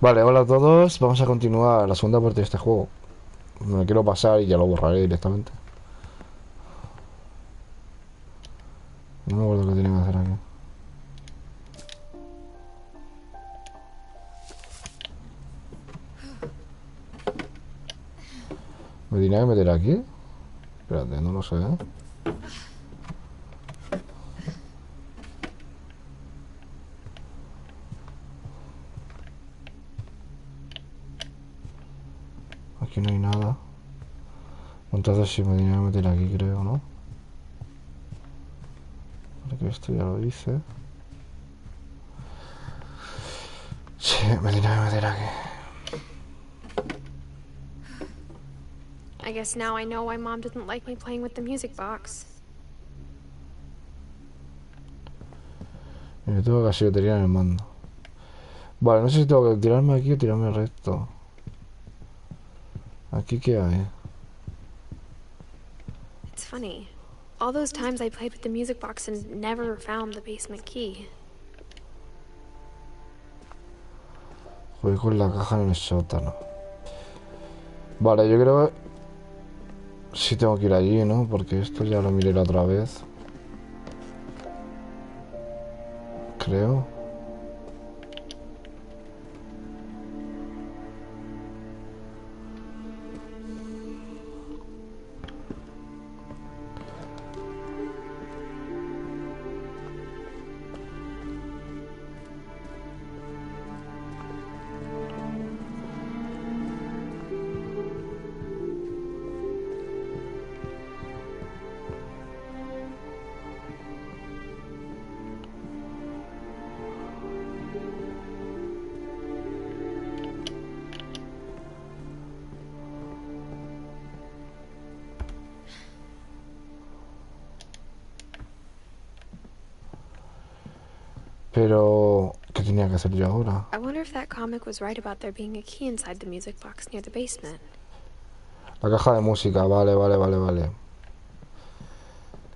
Vale, hola a todos. Vamos a continuar la segunda parte de este juego. Me lo quiero pasar y ya lo borraré directamente. No me acuerdo qué tenía que hacer aquí. ¿Me tenía que meter aquí? Espérate, no lo sé, ¿eh? Aquí no hay nada. Entonces sí me tenía que meter aquí, creo, ¿no? Porque esto ya lo hice. Sí, me tenía que meter aquí. I guess now I know why Mom didn't like me playing with the music box. Y me tengo que casi tirar en el mando. Vale, no sé si tengo que tirarme aquí o tirarme recto. ¿Aquí qué hay? It's funny. All those times I played with the music box and never found the basement key. Voy con la caja en el sótano. Vale, yo creo que sí tengo que ir allí, ¿no? Porque esto ya lo miré la otra vez. Creo. Pero... ¿qué tenía que hacer yo ahora? I wonder if that comic was right about there being a key inside the music box near the basement. La caja de música, vale.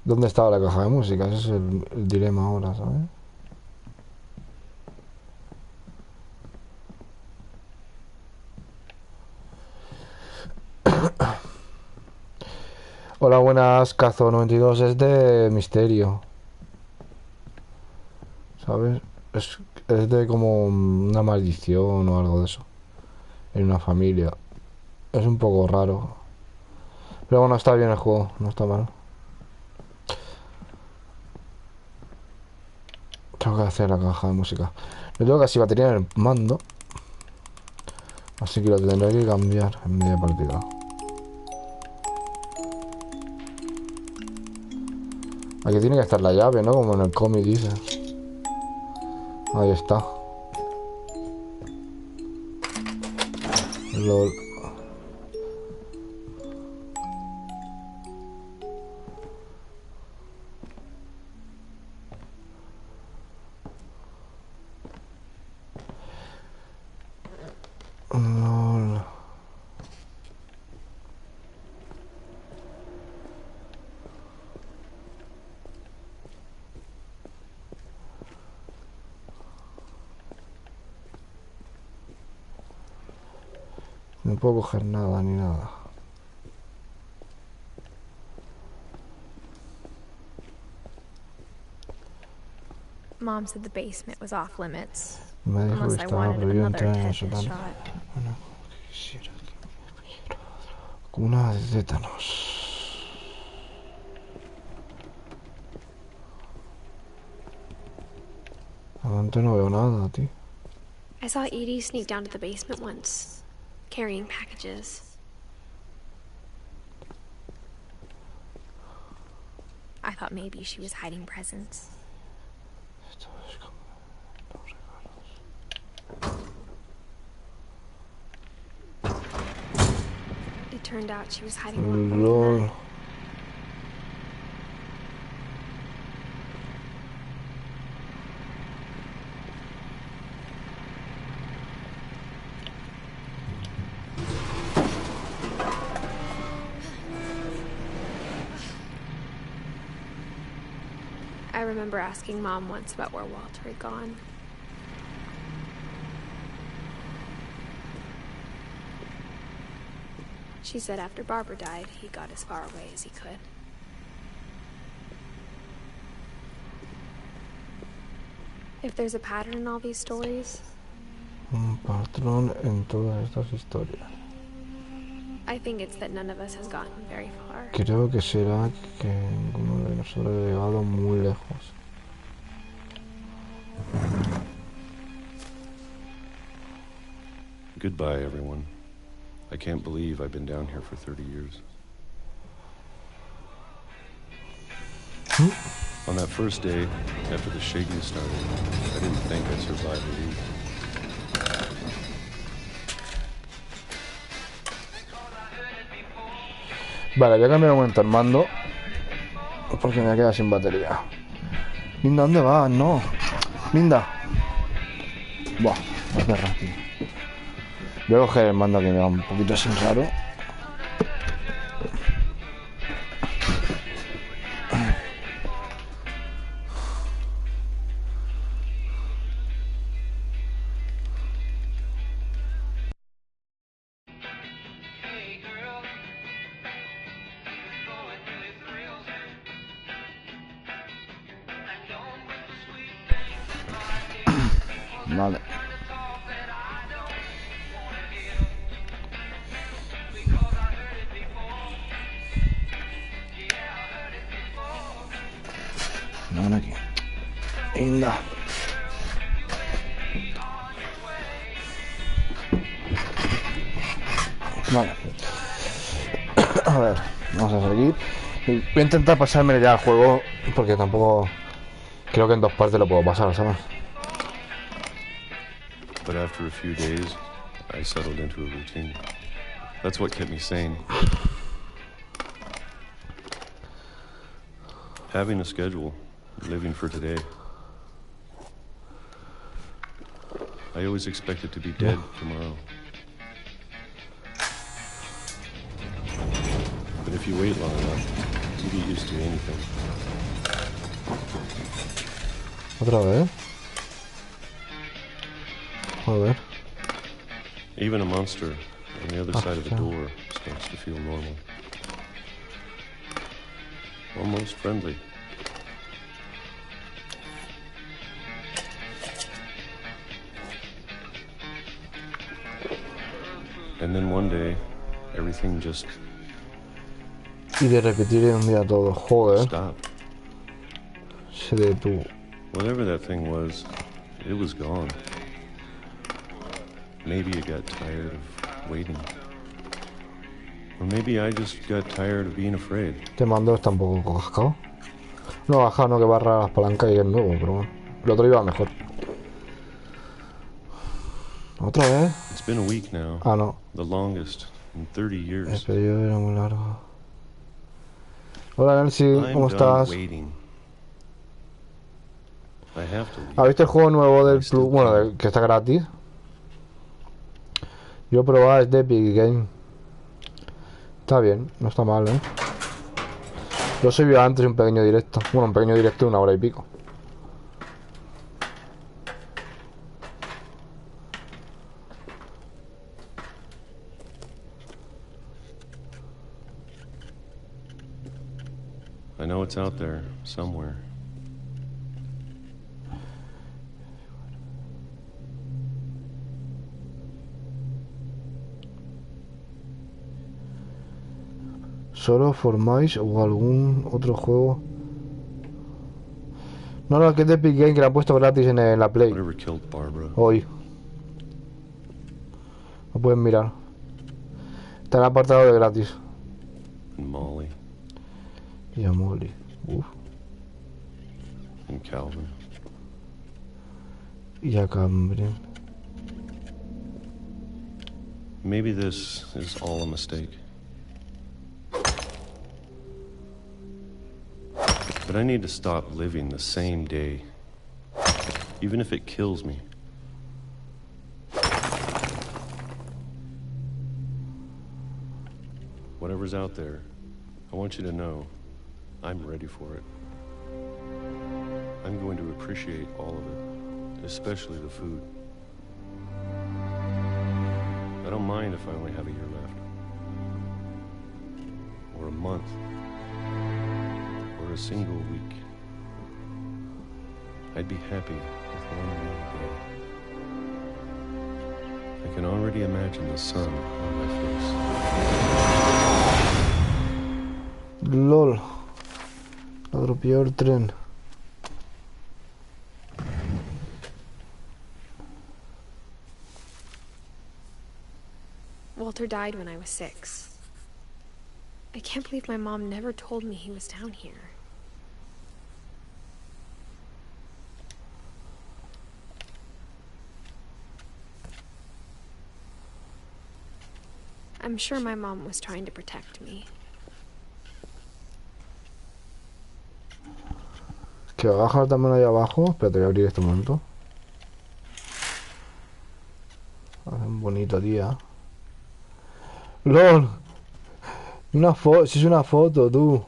¿Dónde estaba la caja de música? Ese es el dilema ahora, ¿sabes? Hola, buenas, Cazo 92. Es de misterio, ¿sabes? Es de como una maldición o algo de eso. En una familia. Es un poco raro. Pero bueno, está bien el juego, no está mal. Tengo que hacer la caja de música. No tengo casi batería en el mando. Así que lo tendré que cambiar en medio de partida. Aquí tiene que estar la llave, ¿no? Como en el cómic dice. Ahí está. Lol. Lol. No puedo coger nada ni nada. Mom said the basement was off limits, Me dijo que unless I estaba wanted prohibido another entrar en el tetanus sótano. shot. Bueno, quisiera que... Cuna de tétanos. De momento no veo nada, tío. I saw Edie sneak down to the basement once, carrying packages. I thought maybe she was hiding presents. Esto es como... It turned out she was hiding a lot more than that. LOL. I remember asking Mom once about where Walter had gone. She said after Barbara died, he got as far away as he could. If there's a pattern in all these stories, Un patrón en todas estas historias. I think it's that none of us has gotten very far. Creo que será que ninguno de nosotros ha llegado muy lejos. Goodbye, everyone. I can't believe I've been down here for 30 years. On that first day, after the shaking started, I didn't think I'd survive a week. Vale, voy a cambiar un momento el mando porque me queda sin batería. Linda, ¿dónde vas? No. Linda. Buah, vas de rápido. Voy a coger el mando que me va un poquito así raro. Vale. No, aquí. Linda. Vale. A ver, vamos a seguir. Voy a intentar pasarme ya el juego porque tampoco creo que en 2 partes lo puedo pasar, ¿sabes? But after a few days, I settled into a routine. That's what kept me sane. Having a schedule, living for today. I always expected to be dead tomorrow. But if you wait long enough, you get used to anything. Otra vez. A ver. Even a monster on the other side of the door starts to feel normal. Almost friendly. And then one day, everything just Y de repetir un día todo. Joder. stopped. Se detuvo. Whatever that thing was, it was gone. Maybe it got tired of waiting. Or maybe I just got tired of being afraid. Este mando está un poco cascado. No, bajado, no, que barra las palancas y es nuevo, pero bueno. El otro iba mejor. ¿Otra vez? It's been a week now. Ah, no. The longest in 30 El years. periodo era muy largo. Hola, Nancy, I'm ¿cómo done estás? waiting. I have to leave. ¿Has visto el juego nuevo del Plus? Bueno, que está gratis. Yo he probado, es de Epic Game. Está bien, no está mal, ¿eh? Lo subió antes un pequeño directo. Bueno, un pequeño directo de 1 hora y pico. I know it's out there, somewhere. ¿Solo formáis o algún otro juego? No, no, que es de Epic Game, que lo han puesto gratis en la Play. Whatever killed Barbara. Hoy. Lo pueden mirar. Está en el apartado de gratis. And Molly. Y a Molly. Uf. And Calvin. Y a Cambrian. Maybe this is all a mistake. But I need to stop living the same day, even if it kills me. Whatever's out there, I want you to know I'm ready for it. I'm going to appreciate all of it, especially the food. I don't mind if I only have a year left. month or a single week. I'd be happy with one more day. I can already imagine the sun on my face. LOL. Atropelló el tren. Walter died when I was 6. I can't believe my mom never told me he was down here. I'm sure my mom was trying to protect me. Que va a bajar también ahí abajo. Espérate, voy a abrir este momento. Hace un bonito día. LOL. Una foto, si es una foto, tú.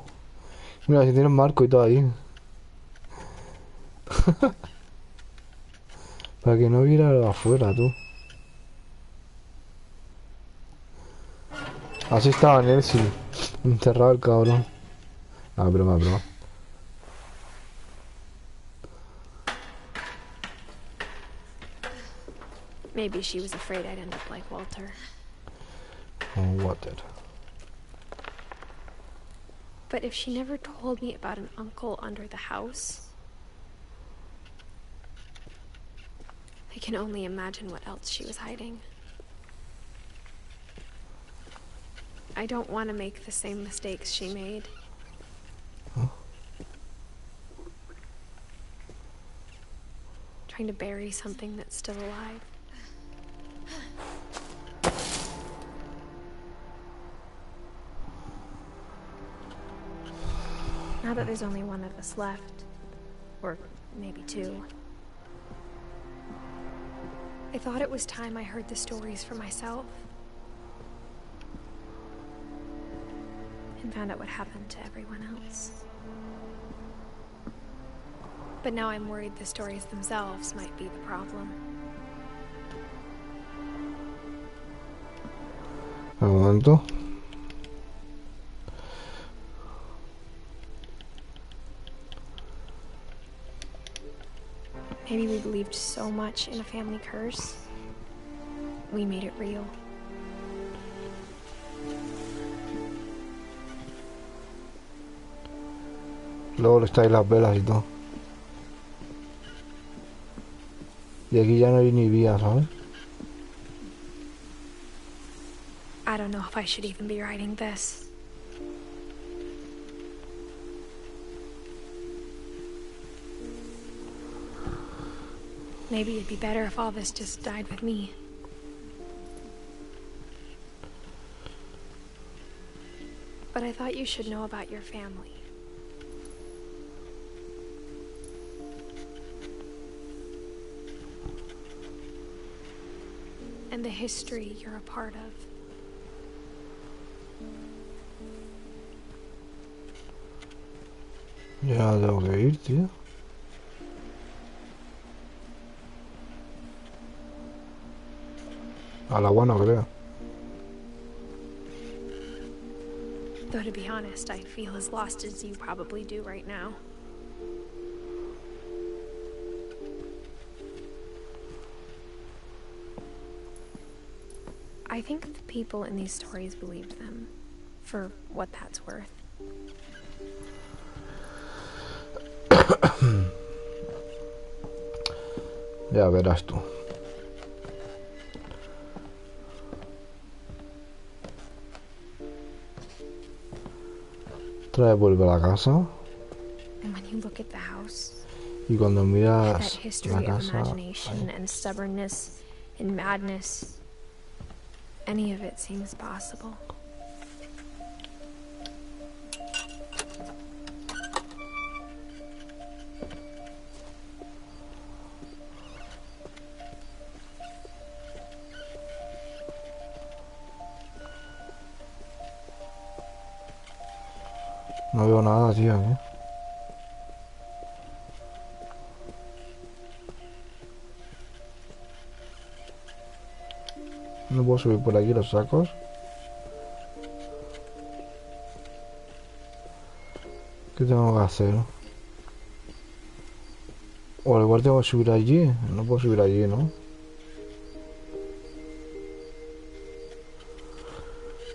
Mira, si tienes marco y todo ahí. Para que no viera afuera, tú. Así estaba Nelson. Encerrado el cabrón. Ah, broma, broma. Maybe she was afraid I'd end up like Walter. Oh, what did? But if she never told me about an uncle under the house, I can only imagine what else she was hiding. I don't want to make the same mistakes she made. Huh? Trying to bury something that's still alive. Now that there's only one of us left, or maybe 2, I thought it was time I heard the stories for myself and found out what happened to everyone else. But now I'm worried the stories themselves might be the problem. Un momento. Maybe we believed so much in a family curse, we made it real. Luego está ahí las velas y todo. Y aquí ya no hay ni vía, ¿sabes? I don't know if I should even be writing this. Maybe it'd be better if all this just died with me. But I thought you should know about your family. And the history you're a part of. Ya tengo que ir, tío. Al agua no creo. Though to be honest, I feel as lost as you probably do right now. I think the people in these stories believed them, for what that's worth. Ya verás tú. Otra vez vuelve a la casa. And when you look at the house, Y cuando that miras history la of casa, imagination and stubbornness and madness, any of it seems possible. no veo nada, tío, aquí. No puedo subir por aquí los sacos. ¿Qué tengo que hacer? O al igual tengo que subir allí. No puedo subir allí, ¿no?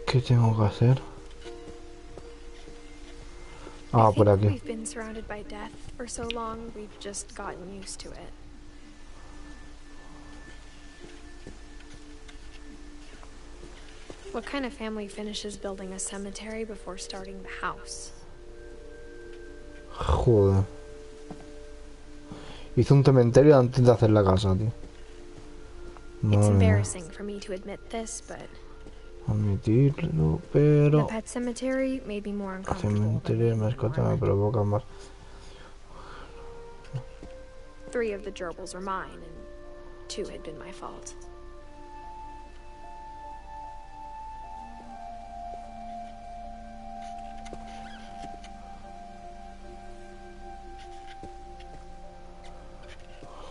¿Qué tengo que hacer? I Ah, por think aquí. we've been surrounded by death for so long, we've just gotten used to it. What kind of family finishes building a cemetery before starting the house? Joder. Hice un cementerio antes de hacer la casa, tío. It's Madre mía. embarrassing for me to admit this, but Admitirlo, the pero... pet cemetery made me more El uncomfortable than cementerio de being mascota me born. provoca más. 3 of the gerbils were mine, and 2 had been my fault.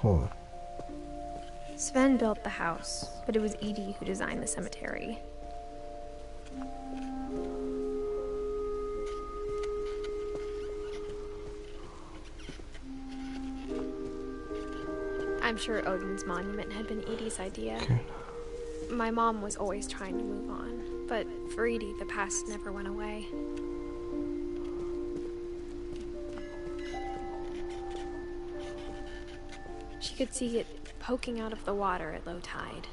Joder. Sven built the house, but it was Edie who designed the cemetery. I'm sure Odin's monument had been Edie's idea. Okay. My mom was always trying to move on, but for Edie, the past never went away. She could see it poking out of the water at low tide.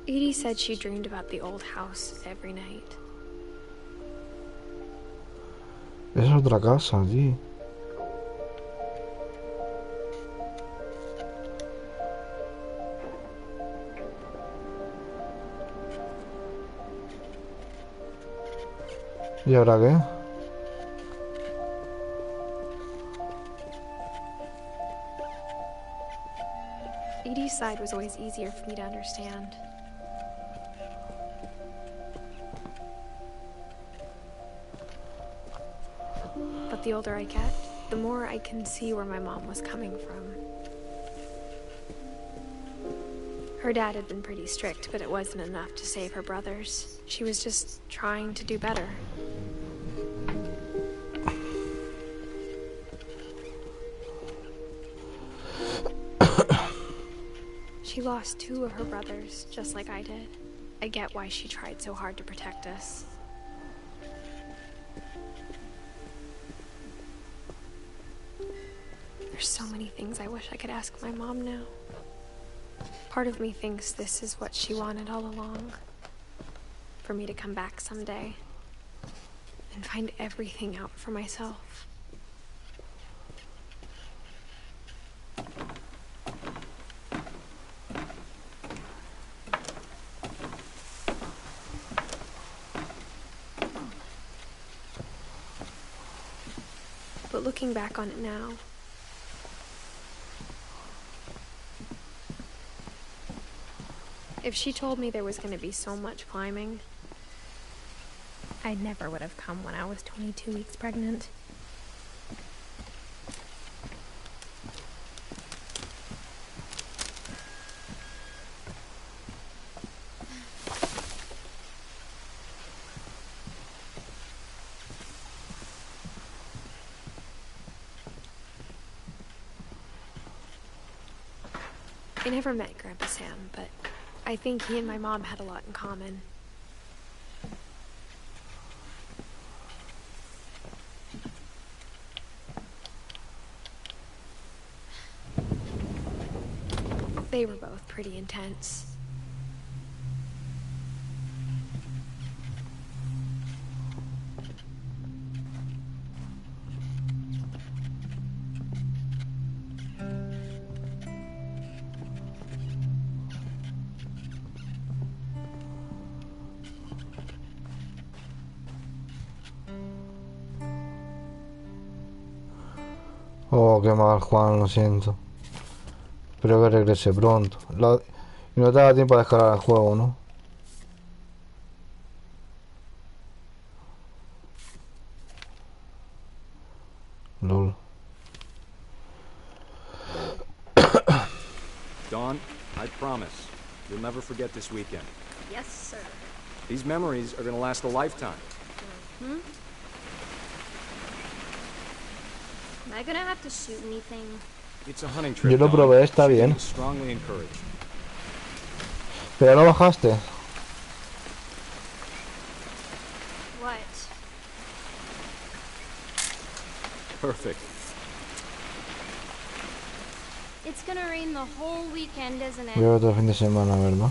Edie said she dreamed about the old house every night. Es otra casa, tío. ¿Y ahora qué? Edie's side was always easier for me to understand. But the older I get, the more I can see where my mom was coming from. Her dad had been pretty strict, but it wasn't enough to save her brothers. She was just trying to do better. She lost 2 of her brothers, just like I did. I get why she tried so hard to protect us. There's so many things I wish I could ask my mom now. Part of me thinks this is what she wanted all along. For me to come back someday and find everything out for myself. But looking back on it now, if she told me there was going to be so much climbing, I never would have come when I was 22 weeks pregnant. I never met Grandpa Sam, but I think he and my mom had a lot in common. They were both pretty intense. Oh, qué mal, Juan, lo siento. Espero que regrese pronto. Y no te da tiempo a descargar el juego, ¿no? LOL. Dawn, I promise, you'll never forget this weekend. Yes, sir. These memories are gonna last a lifetime. Am I gonna have to shoot anything? It's a hunting trip. Yo lo Dawn. probé, está Shooting bien. is strongly encouraged. Pero lo bajaste. What? Perfect. It's gonna rain the whole weekend, isn't it? Voy a ver otro fin de semana, ¿verdad?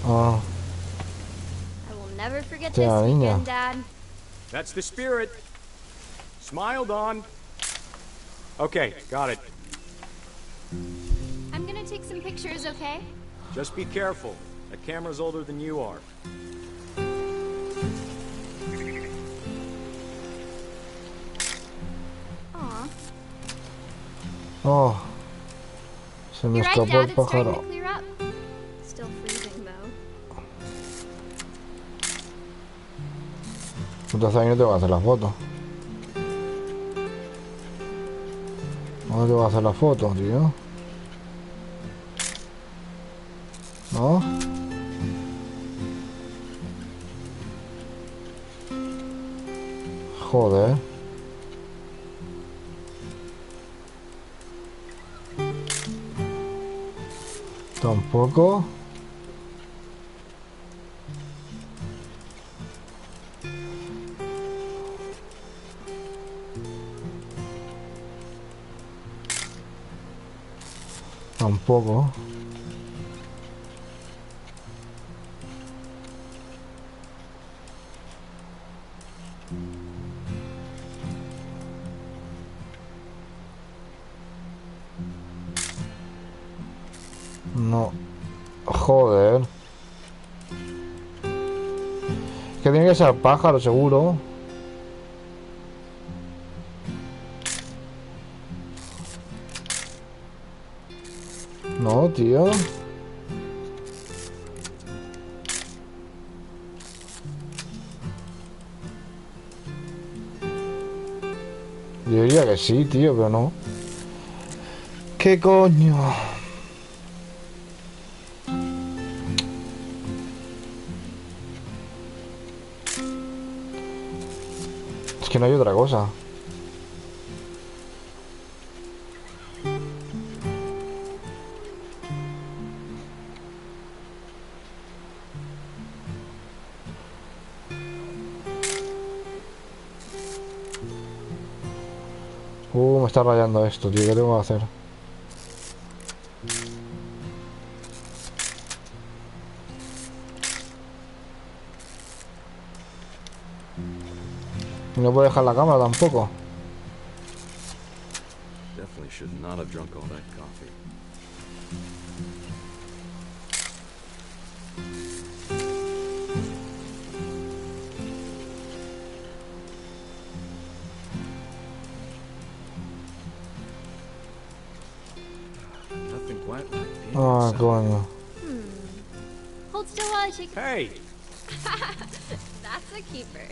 Ah, I will never forget Tía, this niña. weekend, Dad. That's the spirit. Smile, Dawn. Okay, got it. I'm gonna take some pictures, okay? Just be careful. That camera's older than you are. Aw. oh. Se me You're right, escapó Dad. el It's starting pájaro. to clear up. Still freezing, though. Entonces ahí no te va a hacer la foto. ¿Dónde te va a hacer la foto, tío? ¿No? Joder. Tampoco. Tampoco. No. Joder. Que tiene que ser pájaro, seguro. No, tío. Yo diría que sí, tío, pero no. ¿Qué coño? Es que no hay otra cosa. Me está rayando esto, tío. ¿Qué tengo que hacer? No puedo dejar la cámara tampoco. Definitely should not have drunk all that coffee. Nothing quite like being Ah, inside. coño. Hold still while I shake. Hey! That's a keeper.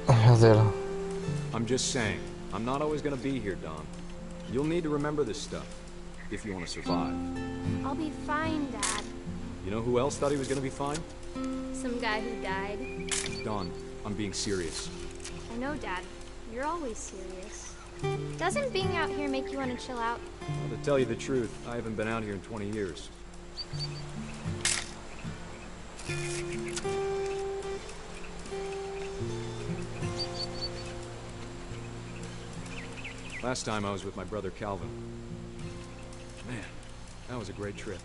Hacer. I'm just saying, I'm not always gonna be here, Dawn. You'll need to remember this stuff, if you want to survive. I'll be fine, Dad. You know who else thought he was gonna be fine? Some guy who died. Dawn, I'm being serious. I know, Dad. You're always serious. Doesn't being out here make you want to chill out? Well, to tell you the truth, I haven't been out here in 20 years. Last time I was with my brother Calvin. Man, that was a great trip.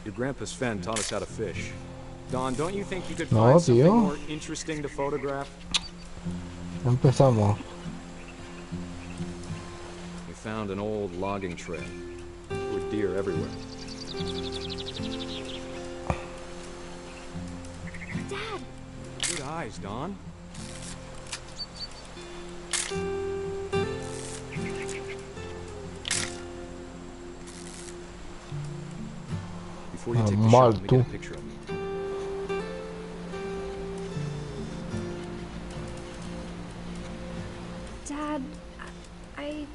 Your grandpa Sven taught us how to fish. Dawn, don't you think you could No, find something tío. more interesting to photograph? Empezamos. We found an old logging trail with deer everywhere. Dad! Good eyes, Dawn. Before you take the Mal, shot, let me get a tú. picture of me. Dad, I...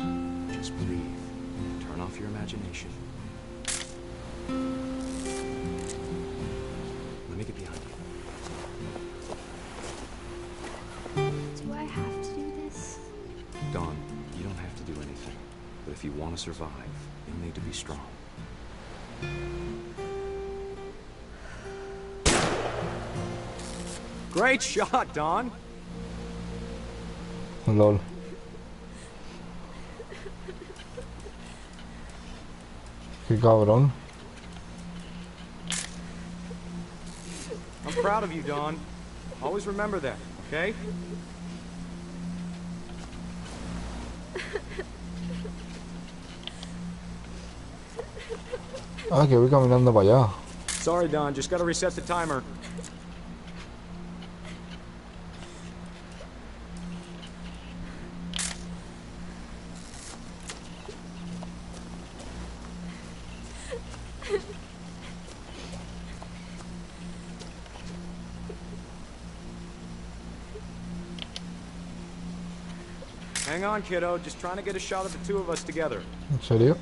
Just breathe. Turn off your imagination. Let me get behind you. Do I have to do this? Dawn, you don't have to do anything. But if you want to survive, you'll need to be strong. Great shot, Dawn! LOL. Qué cabrón. I'm proud of you, Dawn. Always remember that, okay? Ah, que voy caminando para allá. Sorry, Dawn, just gotta reset the timer. Hang on, kiddo. Just trying to get a shot of the two of us together. ¿En serio?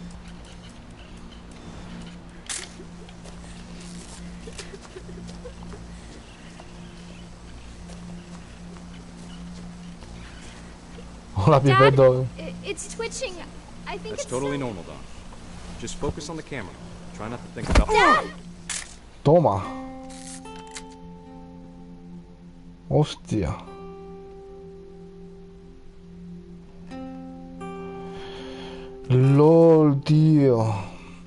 Hola, Dad, Pipeto. it's twitching. I think That's it's totally still... normal, Dawn. Just focus on the camera. Try not to think about... Dad! Toma. Hostia. LOL, tío.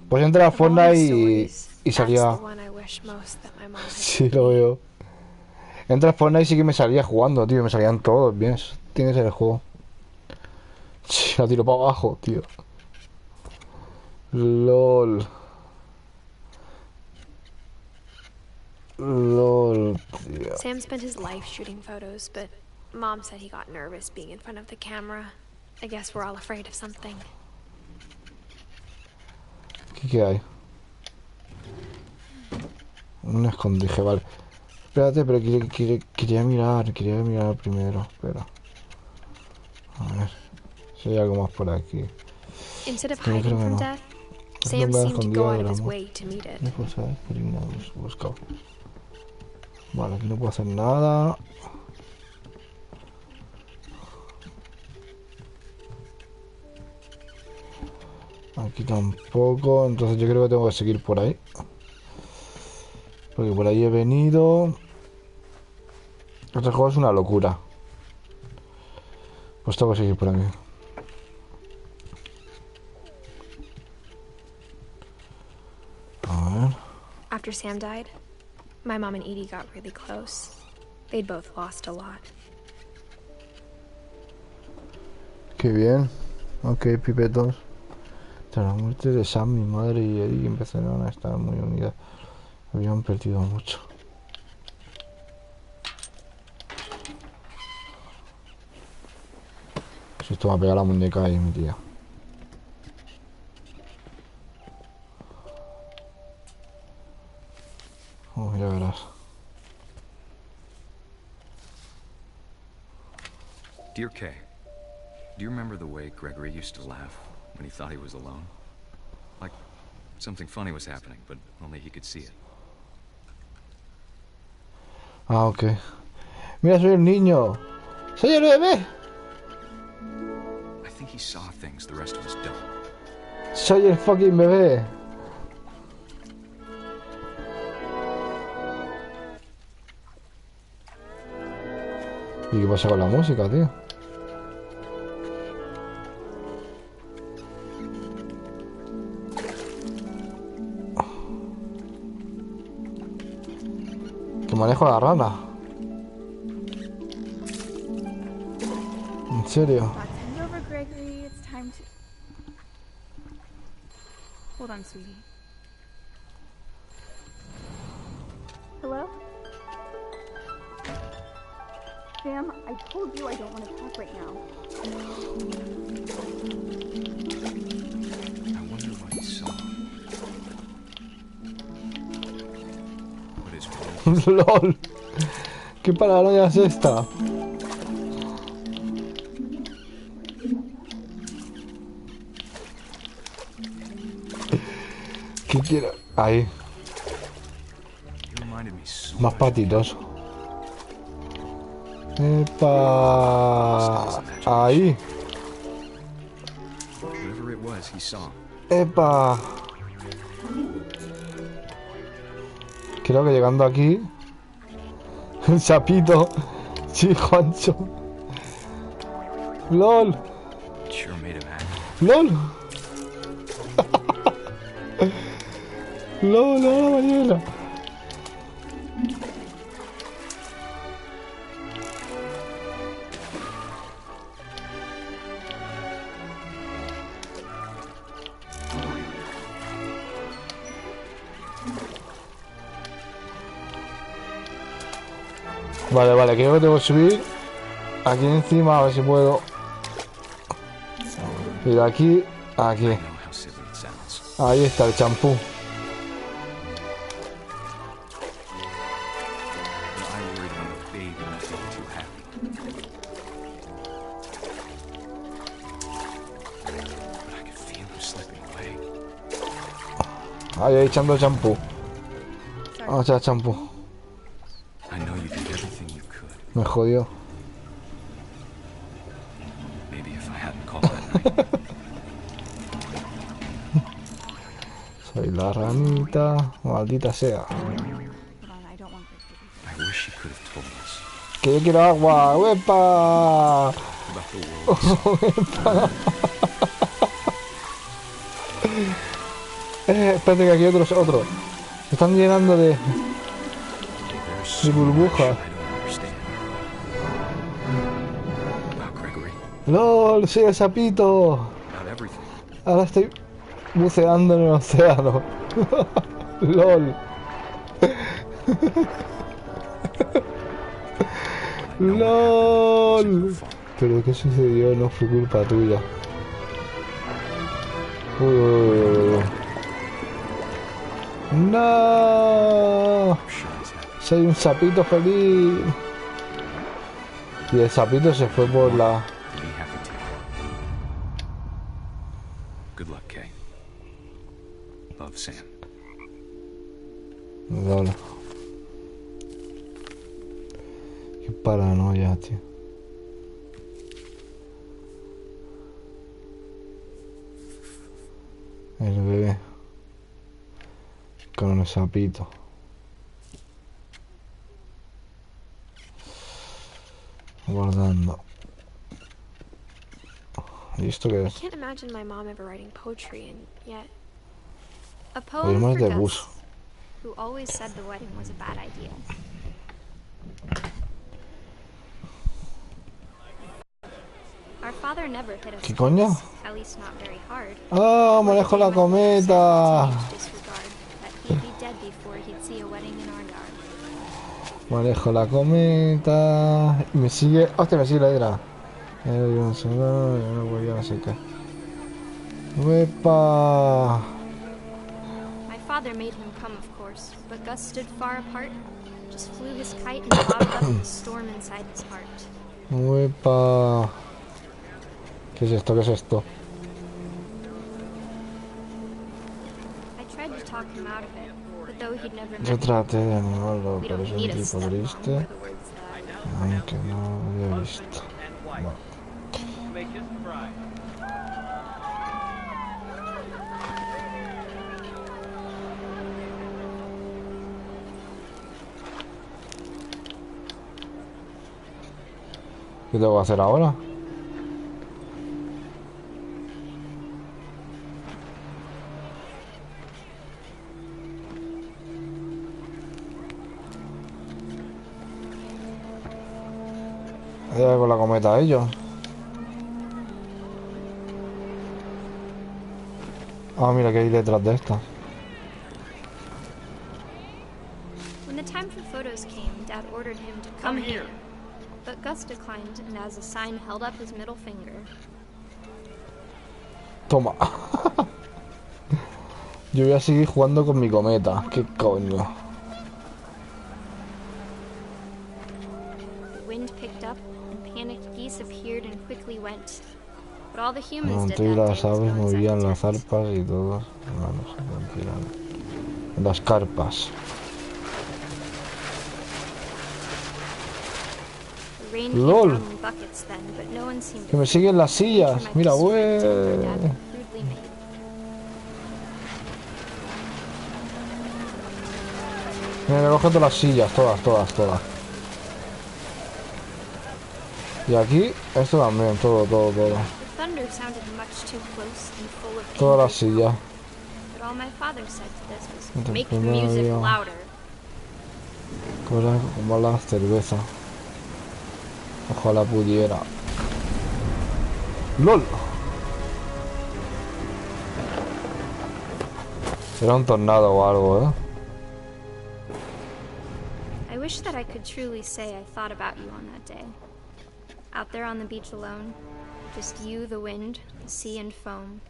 Pues entra a Fortnite y salía... Sí, lo veo. Entra a Fortnite y sí que me salía jugando, tío. Me salían todos bien. Tiene que ser el juego. Sí, la tiro para abajo, tío. LOL. LOL, tío. Sam spent his life shooting photos, but Mom said he got nervous being in front of the camera. I guess we're all afraid of something. ¿Qué hay? Un escondite, vale. Espérate, pero quería mirar primero. Espera. A ver. Si hay algo más por aquí. Instead of Creo hiding que from no. death, Es Sam lo más seemed to escondido go out del of his amor. way to meet it. No puedo saber, eliminados, buscado. Vale, aquí no puedo hacer nada. Aquí tampoco, entonces yo creo que tengo que seguir por ahí. Porque por ahí he venido. Este juego es una locura. Pues tengo que seguir por aquí. A ver. After Sam died, my mom and Edie got really close. They'd both lost a lot. Qué bien. Ok, pipetos. Tras la muerte de Sam, mi madre y Eddie empezaron a estar muy unidas. Habían perdido mucho. Si esto me ha pegado la muñeca ahí, mi tía. Oh, ya verás. Dear Kay, do you remember the way Gregory used to laugh when he thought he was alone? Like something funny was happening, but only he could see it. Ah, ok. Mira, soy el niño. ¡Soy el bebé! I think he saw things the rest of us don't. ¡Soy el fucking bebé! ¿Y qué pasa con la música, tío? Que manejo la rana. ¿En serio? Send over, Gregory. It's time to... Hold on, sweetie. Hello? Sam, I told you I don't want to talk right now. I wonder what he saw. What is wrong? LOL. ¿Qué paranoia es esta? ¿Qué quiero? Ahí. Más patitos. ¡Epa! Ahí. ¡Epa! Creo que llegando aquí... El sapito. Sí, Juancho. ¡Lol! ¡Lol! ¡Lol, la mañana! Vale, vale, creo que tengo que subir aquí encima, a ver si puedo. Y de aquí a aquí. Ahí está el champú. Ahí echando champú. Vamos a echar champú. Me jodió. Soy la ranita, maldita sea. Que yo quiero agua, ¡uepa! ¡Uepa! Espérate que aquí hay otros. Se están llenando de burbujas. ¡Lol! ¡Soy el sapito! Ahora estoy buceando en el océano. ¡Lol! ¡Lol! ¿Pero qué sucedió? No fue culpa tuya. ¡No! Soy un sapito feliz. Y el sapito se fue por la... Lol. Qué paranoia, tío. El bebé. Con el sapito. Guardando. ¿Y esto qué es? Can't imagine my mom ever writing poetry, and yet A poem Oímos for de bus. Gus, who always said the wedding was a bad idea. Our father never hit us. ¿Qué coño? At least not very hard. ¡Oh, manejo la cometa! Disregard that he'd be dead before he'd see a wedding in our yard. Manejo la cometa. Y me sigue... ¡Hostia, me sigue la hidra! No sé qué. ¡Uepa! My father made him come, of course, but Gus stood far apart, just flew his kite and bobbed up the storm inside his heart. ¡Uepa! ¿Qué es esto? ¿Qué es esto? I tried to talk him out of it, but though he'd never met Retrate de animal, we pero don't es un need a tipo stepmom triste. were the words that Aunque no lo había visto. Bueno. ¿Qué tengo que hacer ahora? Con la cometa a ellos. Ah, mira que hay detrás de esta. When the time for photos came, Dad ordered him to come here. But Gus declined and as a sign held up his middle finger. Toma. Yo voy a seguir jugando con mi cometa. ¿Qué coño? The wind picked up and panicked geese appeared and quickly went. But all the humans did Monté y that day las was aves go inside movían the las tent. arpas y todos. No, no sé, tranquila. En las carpas. The rain came LOL. down in buckets then, but no one seemed Que me to siguen las Nature sillas. might be Mira, strict till her güey. dad got crudely made. Me coge todas las sillas, todas. Y aquí, esto también, todo. The thunder sounded much too close and full of Todas las angry sillas. power. But all my father said to this was, Entonces, make the primero music yo- louder. Como la cerveza. Ojalá pudiera. ¡LOL! Era un tornado o algo, ¿eh? I wish that I could truly say I thought about you on that day. Out there on the beach alone, just you, the wind, the sea and foam.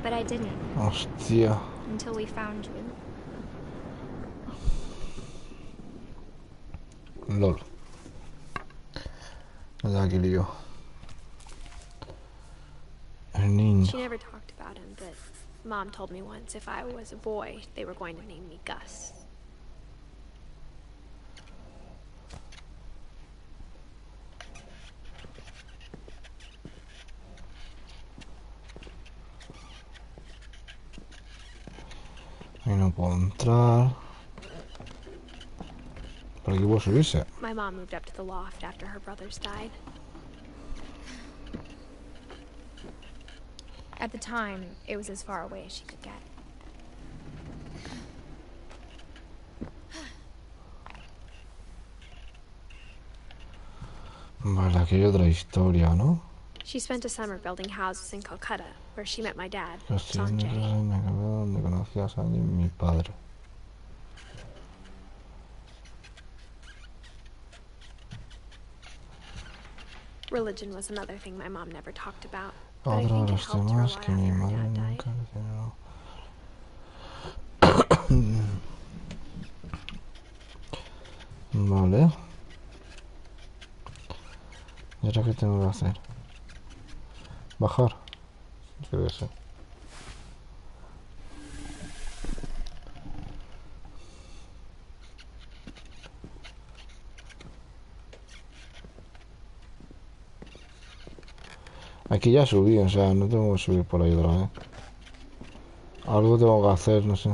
But I didn't, Hostia. until we found you. LOL. Aquí lío. El niño. She never talked about him, but Mom told me once if I was a boy, they were going to name me Gus. Y no puedo entrar. Por aquí puedo subirse. My mom moved up to the loft after her brothers died. At the time, it was as far away as she could get. Vale, aquí hay otra historia, ¿no? She spent a summer building houses in Calcutta, where she met my dad, Yo estoy en Sanjay. donde conocí a Sandy, mi padre. Religion was another thing my mom never talked about, but I Otro think de it los helped her a temas lot que mi after her madre dad died. nunca enseñó. Vale. ¿Y ahora qué tengo que hacer? ¿Bajar? Debe ser. Aquí ya subí, o sea, no tengo que subir por ahí otra vez. Algo tengo que hacer, no sé.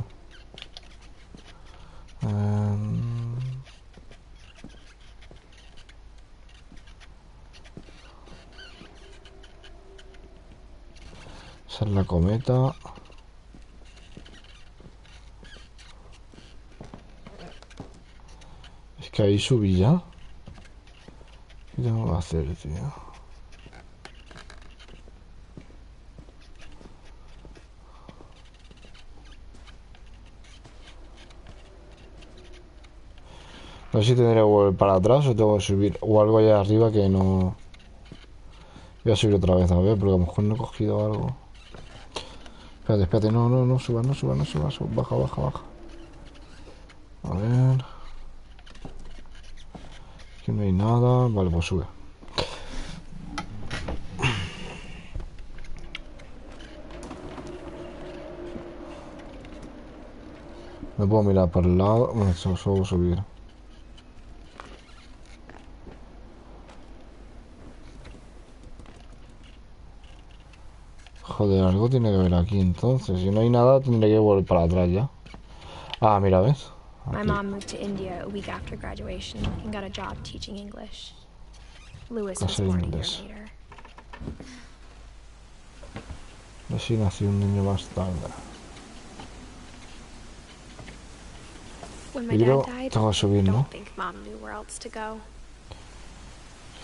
Esa es la cometa. Es que ahí subí ya. ¿Qué tengo que hacer, tío? No sé si tendré que volver para atrás o tengo que subir. O algo allá arriba que no... Voy a subir otra vez, a ver, porque a lo mejor no he cogido algo. Espérate, no subas. Baja. A ver. Aquí no hay nada. Vale, pues sube. Me puedo mirar por el lado. Bueno, solo subir. Joder, algo tiene que ver aquí entonces. Si no hay nada, tendré que volver para atrás ya. Ah, mira, ¿ves? My Aquí. mom moved to India a week after graduation and got a job teaching English. Lewis was Clase de born a year inglés. later. Así nació un niño más tarde. When my Y luego dad died, tengo que subir, ¿no? don't think Mom knew where else to go.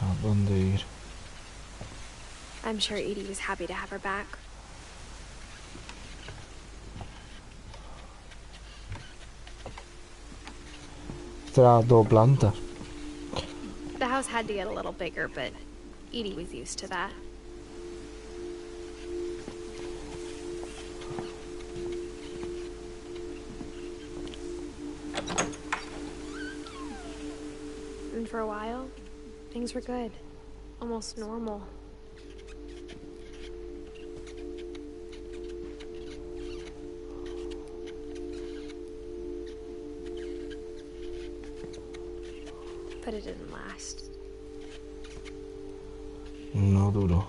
¿A dónde ir? I'm sure Edie was happy to have her back. Esto era todo plantas. The house had to get a little bigger, but Edie was used to that. And for a while, things were good. Almost normal. but it didn't last. No duró.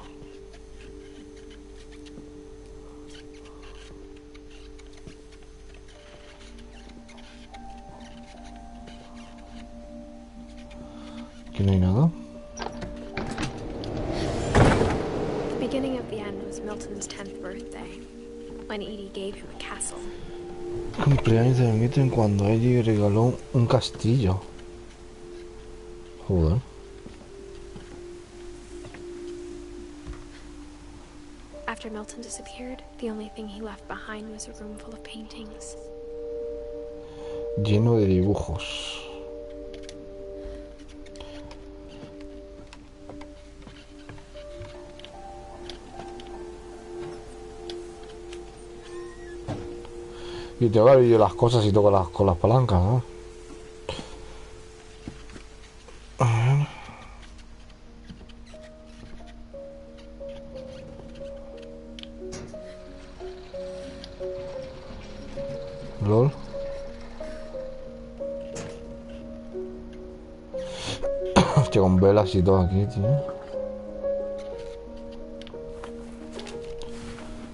Aquí no hay nada. The beginning of the end was Milton's 10th birthday, when Edie gave him a castle. Cumpleaños de Milton cuando Eddie regaló un castillo. Joder. After Milton disappeared, the only thing he left behind was a room full of paintings. Lleno de dibujos. Y tengo que abrir yo las cosas y toco con las palancas, ¿no? A ver. LOL. Hostia, con velas y todo aquí, tío.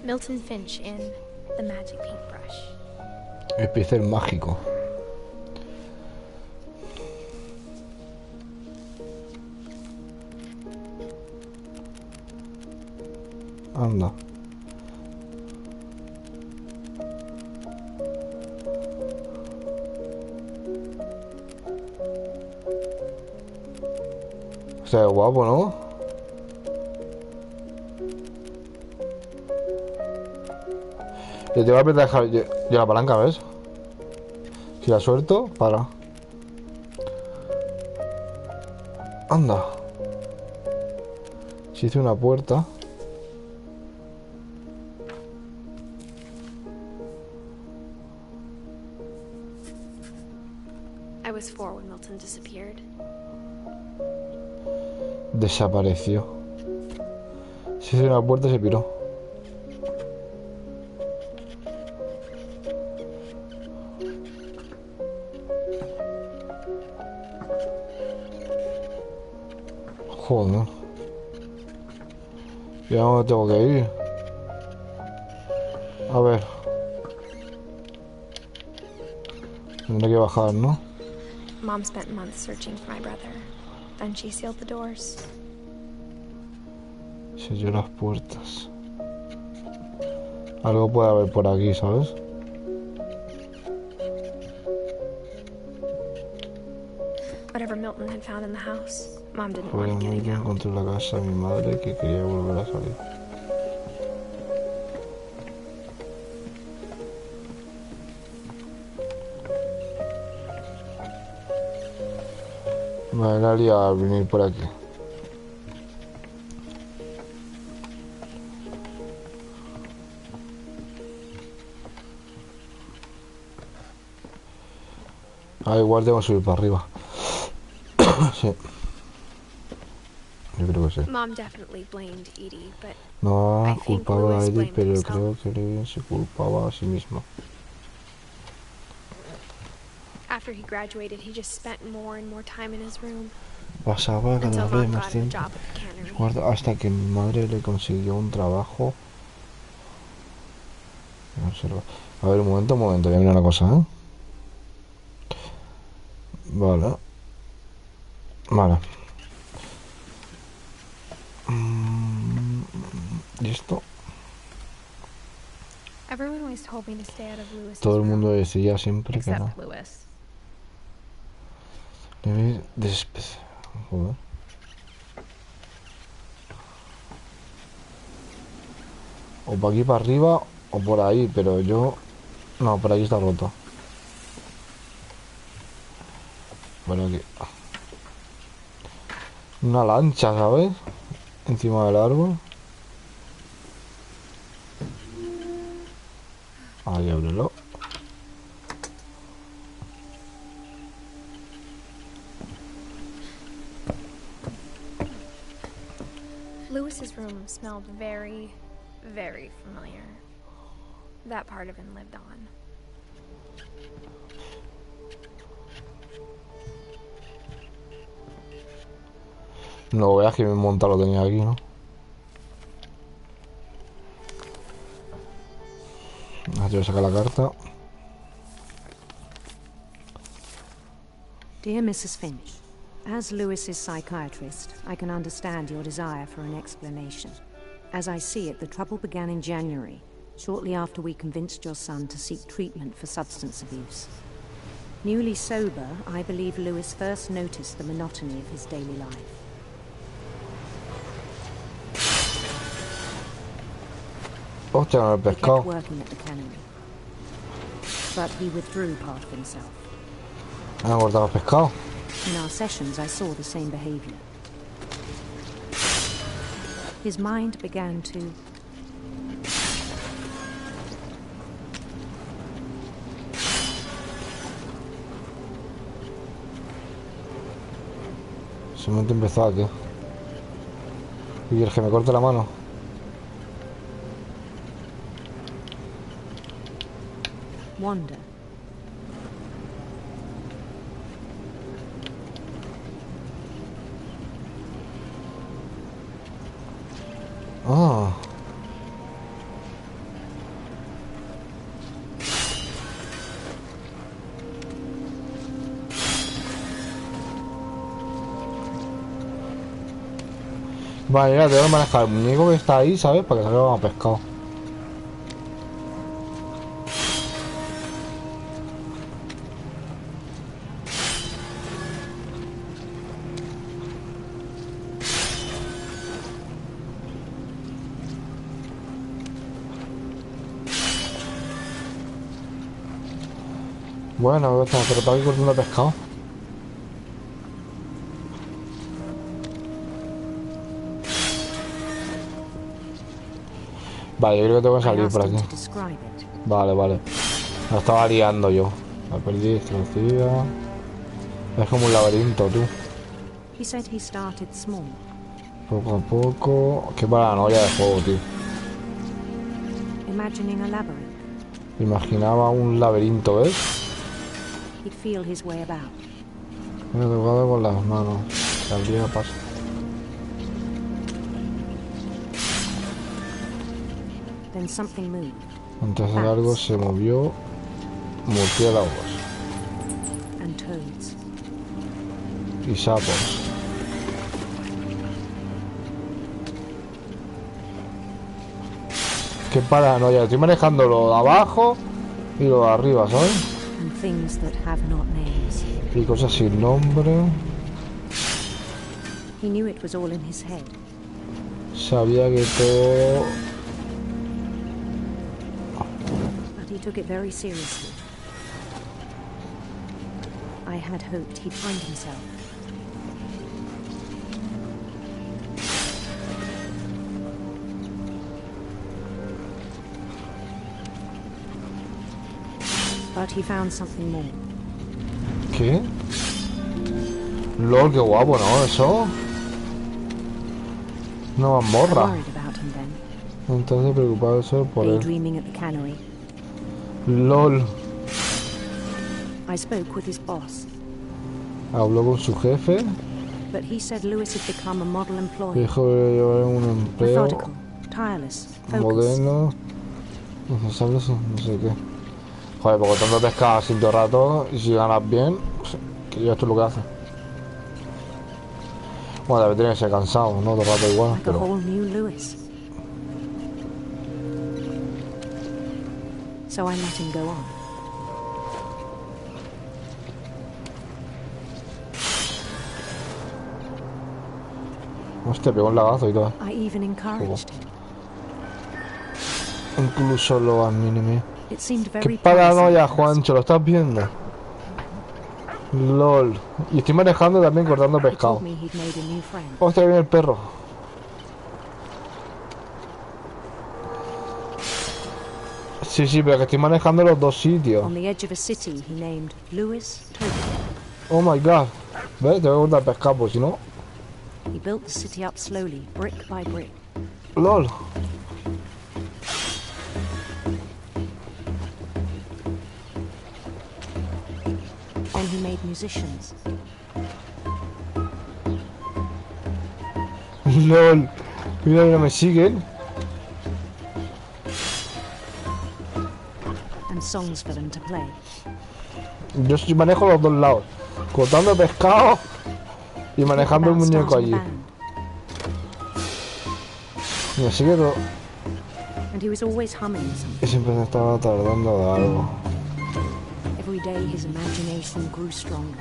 Milton Finch in The Magic Paintbrush. El pincel mágico. Anda. O sea, guapo, ¿no? Yo tengo que apretar yo la palanca, ¿ves? Si la suelto, para. Anda. Si hice una puerta. I was 4 when Milton disappeared. Desapareció. Si hice una puerta, se piró. Joder. Ya no tengo que ir. A ver. Tendré que bajar, ¿no? Mom spent months searching for my brother. Then she sealed the doors. Selló las puertas. Algo puede haber por aquí, ¿sabes? Whatever Milton had found in the house, Mom didn't Fue want to get donde it out. encontré la casa de mi madre que quería volver a salir. Vale, la liado al venir por aquí. Ah, igual tengo que subir para arriba. Sí. Yo creo que sí. Mom definitely blamed Edie, but No I think culpaba a Louis Eddie, blamed pero himself. creo que Eddie se culpaba a sí mismo. after he graduated, he just spent more and more time in his room. Pasaba cada Until vez Mom más got him a tiempo job at the cannery. hasta que mi madre le consiguió un trabajo. A ver, un momento, voy a mirar una cosa, ¿eh? Vale. Vale. ¿Y esto? Everyone always told me to stay out of Louis's Todo el mundo room, decía siempre que no. except Louis. Debes joder. O por aquí para arriba o por ahí, pero yo... No, por aquí está roto. Bueno, aquí... Una lancha, ¿sabes? Encima del árbol. Ahí, ábrelo. Louis's room smelled very, very familiar. That part of him lived on. No veas que mi monta lo tenía aquí, ¿no? Ahora te voy a sacar la carta. Dear Mrs. Finch, as Lewis's psychiatrist, I can understand your desire for an explanation. As I see it, the trouble began in January, shortly after we convinced your son to seek treatment for substance abuse. Newly sober, I believe Lewis first noticed the monotony of his daily life. Hostia, con el He kept pescado. working at the cannery, but he withdrew part of himself. Ah, cortado el pescado. In our sessions, I saw the same behavior. His mind began to... Simplemente empezó a qué. ¿Y quieres que me corte la mano? wander. Ah. Vale, ya tengo que manejar el muñeco que está ahí, ¿sabes? Para que salga más pescado. Bueno, pero tengo que cortar pescado. Vale, yo creo que tengo que salir por aquí. Vale, vale. Me estaba liando yo. La perdí destructiva. Es como un laberinto, tú. Poco a poco. Qué paranoia de juego, tío. Imaginaba un laberinto, ¿ves? Me he tocado con las manos. Saldría paso. Entonces algo se movió. Murciélagos. Y sapos. Qué paranoia. Estoy manejando lo de abajo y lo de arriba, ¿sabes? Y cosas sin nombre. Sabía que todo... He took it very seriously. I had hoped he'd find himself. But he found something more. ¿Qué? LOL, qué guapo, ¿no? Eso. Una mazmorra. Entonces preocupado eso por él. LOL. I spoke with his boss. Habló con su jefe. But he said Lewis had become a model employee. Dijo que llevar un empleo modelo. No sabes, no sé qué. Joder, porque tanto pescas sin todo el rato y si ganas bien, que ya esto es lo que hace. Bueno, debe tener que ser cansado, ¿no? Todo el rato igual, like pero... a whole new Lewis. So I let him go on. Hostia, pegó un lagazo y todo. I even encouraged him. Incluso lo admiré. It seemed Qué very paranoia, Juancho, ¿lo estás viendo? LOL. Y estoy manejando también cortando pescado. Hostia, viene el perro. Sí, sí, pero que estoy manejando los dos sitios. Oh my god. ¿Ves? Tengo que cortar pescado, pues si no... He built the city up slowly, brick by brick. LOL. Then he made musicians. LOL. Mira, mira, me siguen. And songs for them to play. Yo sí manejo los dos lados. Cortando pescado y manejando el About muñeco starting a allí. band, Me sigue todo. and he was always humming something. Y siempre se estaba tardando de algo. Every day his imagination grew stronger.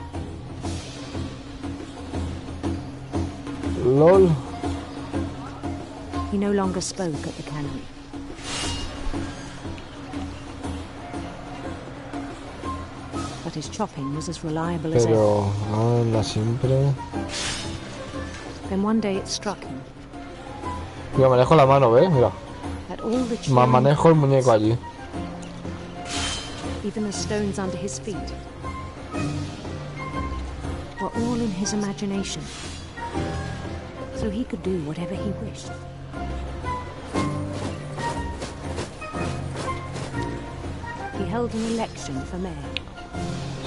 LOL. He no longer spoke at the cannery. But his chopping was as reliable as ever. Pero la siempre. Then one day it struck him Mira, manejo la mano, ¿ves? Mira. that all the Más cheering, manejo el muñeco allí. even the stones under his feet, were all in his imagination. So he could do whatever he wished. He held an election for mayor.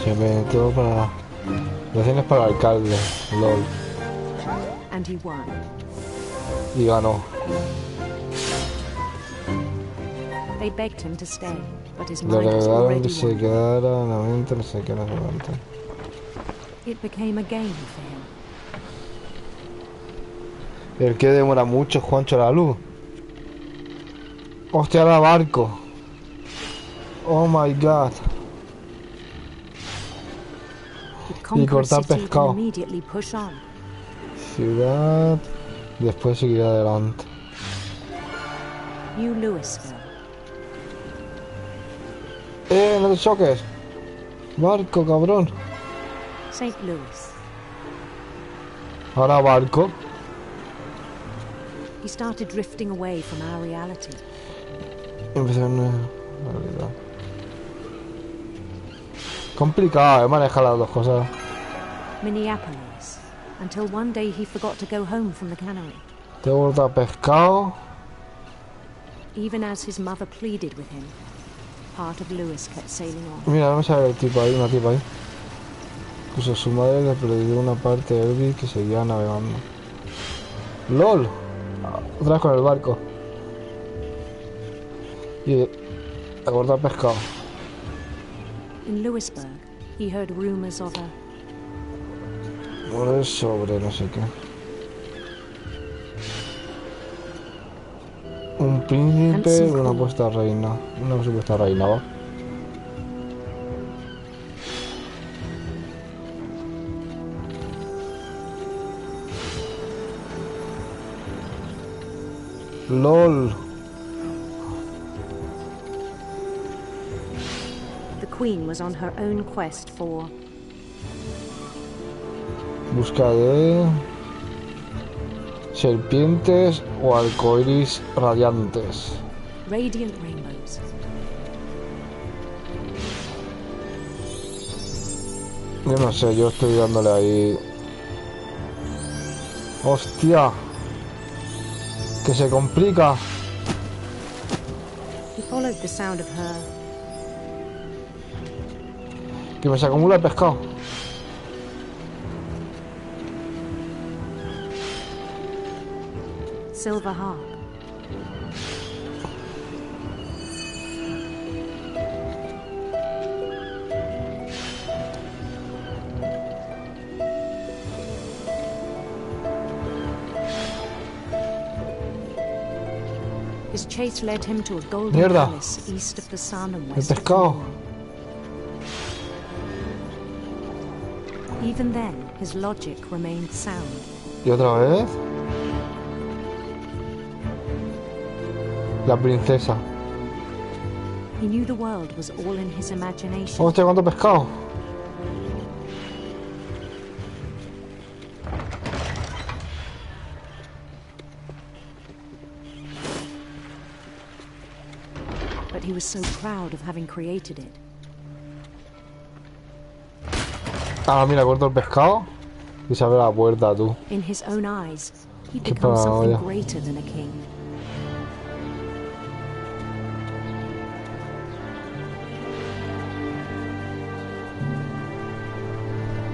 Se metió para. Elecciones para alcalde. LOL. And he won. Y ganó. They begged him to stay, but his Le mind was regalaron already que se won. quedara en la mente, no sé qué, no sé cuánto. It became a game for him. El que demora mucho, Juancho, la luz. Hostia, la barco. Oh my god. He'd conquer a cortar city pescado. and immediately push on. Ciudad. Después seguir adelante. New Louisville. No te choques. Barco, cabrón. St. Louis. Ahora barco. He started drifting away from our reality. Empecé en realidad. Complicado, manejar las dos cosas. Minneapolis. Until one day he forgot to go home from the cannery. Te gusta pescado. Even as his mother pleaded with him, part of Lewis kept sailing on. Mira, no me sale el tipo ahí, una tipa ahí. Incluso su madre le perdió una parte de Elvis que seguía navegando. ¡LOL! Otra vez con el barco. Y a cortar pescado. In Lewisburg, he heard rumors of a Rumores sobre no sé qué. Un príncipe, una supuesta reina. Una supuesta reina, va. LOL. the queen was on her own quest for Busca de serpientes o arcoíris radiantes. radiant rainbows. Yo no sé, yo estoy dándole ahí. ¡Hostia! Que se complica. He followed the sound of her Que me se acumula el pescado. silver harp. His chase led him to a golden Mierda. palace east of the sun and El west of the pescado. moon. Even then, his logic remained sound. Y otra vez. La princesa. He knew the world was all in his imagination. ¡Hostia, cuánto pescado! But he was so proud of having created it. Ah, mira, corto el pescado y se abre la puerta, tú. In his own eyes, he'd Qué become something paranoia. greater than a king.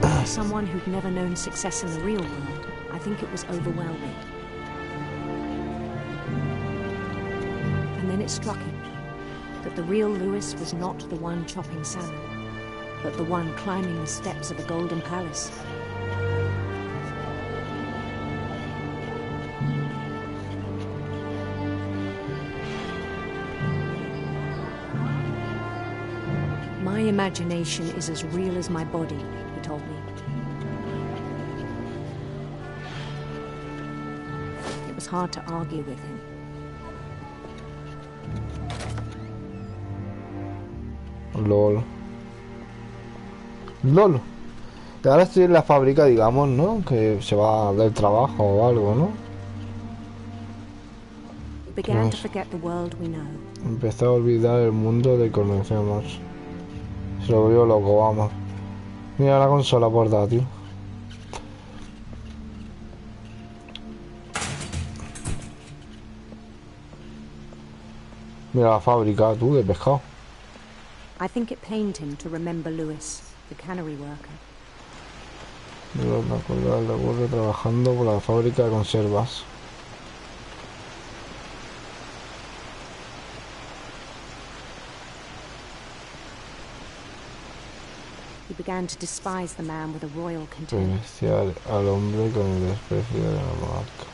For someone who'd never known success in the real world, I think it was overwhelming. struck him. That the real Lewis was not the one chopping salmon, but the one climbing the steps of the Golden Palace. My imagination is as real as my body, he told me. It was hard to argue with him. LOL. LOL. Y ahora estoy en la fábrica, digamos, ¿no? Que se va del trabajo o algo, ¿no? Began to forget the world we know. Empezó a olvidar el mundo de que conocemos. Se lo veo loco, vamos. Mira la consola portátil. Mira la fábrica, tú, de pescado. I think it pained him to remember Lewis, the cannery worker. Me acuerdo de burro trabajando por la fábrica de conservas. He began to despise the man with a royal contempt. Despreciar al hombre con el desprecio de la monarca.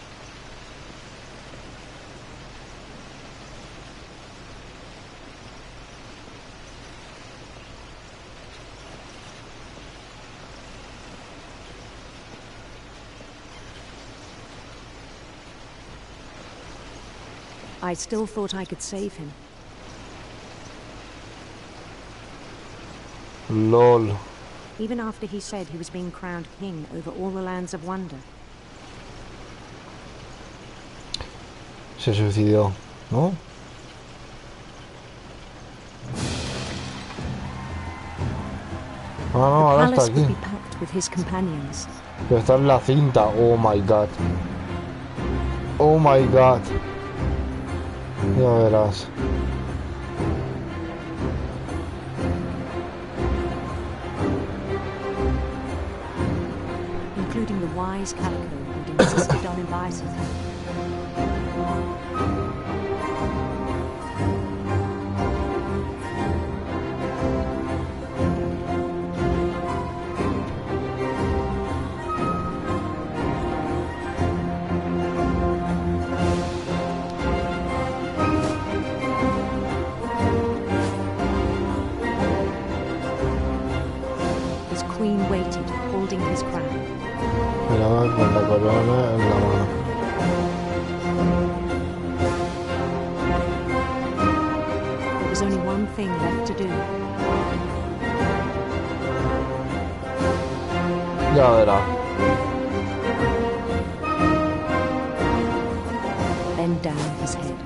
I still thought I could save him. LOL. Even after he said he was being crowned king over all the lands of wonder. Se suicidó, ¿no? Ah, no, ahora está The palace aquí. would be packed with his companions. Pero está en la cinta. Oh my god. Oh my god. Ya verás. Including the wise Calico who'd insisted on inviting her. His queen waited, holding his crown. Miraba con la corona en la mano. There was only one thing left to do. Ya verás. Bend down his head.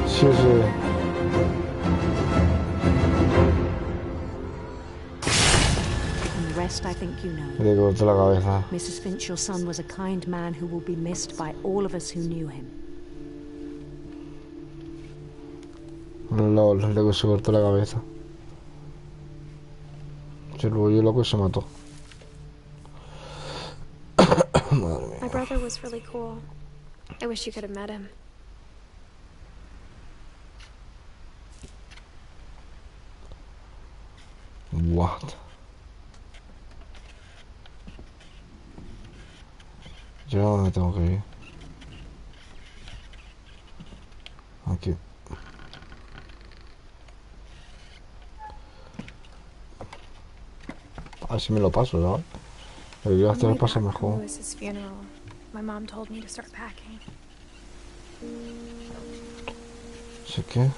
Sí, sí. And the rest I think you know. Le cortó la cabeza. Mrs. Finch, your son was a kind man who will be missed by all of us who knew him. LOL, le se cortó la cabeza. Se lo volvió loco y se mató. Madre mía. My brother was really cool. I wish you could have met him. What? Yo a dónde tengo que ir. Aquí. Así me lo paso, ¿sabes? Pero yo On the hasta way el paso back from mejor. Lewis's funeral, my mom told me to start packing. Así que...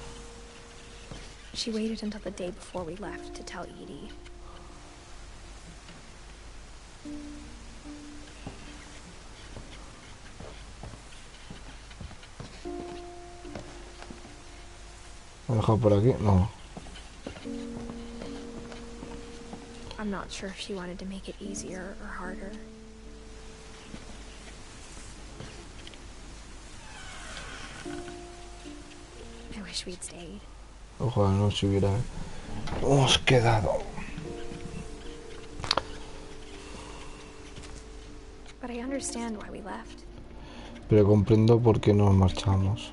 She waited until the day before we left to tell Edie. ¿Me he dejado por aquí? No. I'm not sure if she wanted to make it easier or harder. I wish we'd stayed. Ojalá no se hubiera... Hemos quedado. But I understand why we left. Pero comprendo por qué nos marchamos.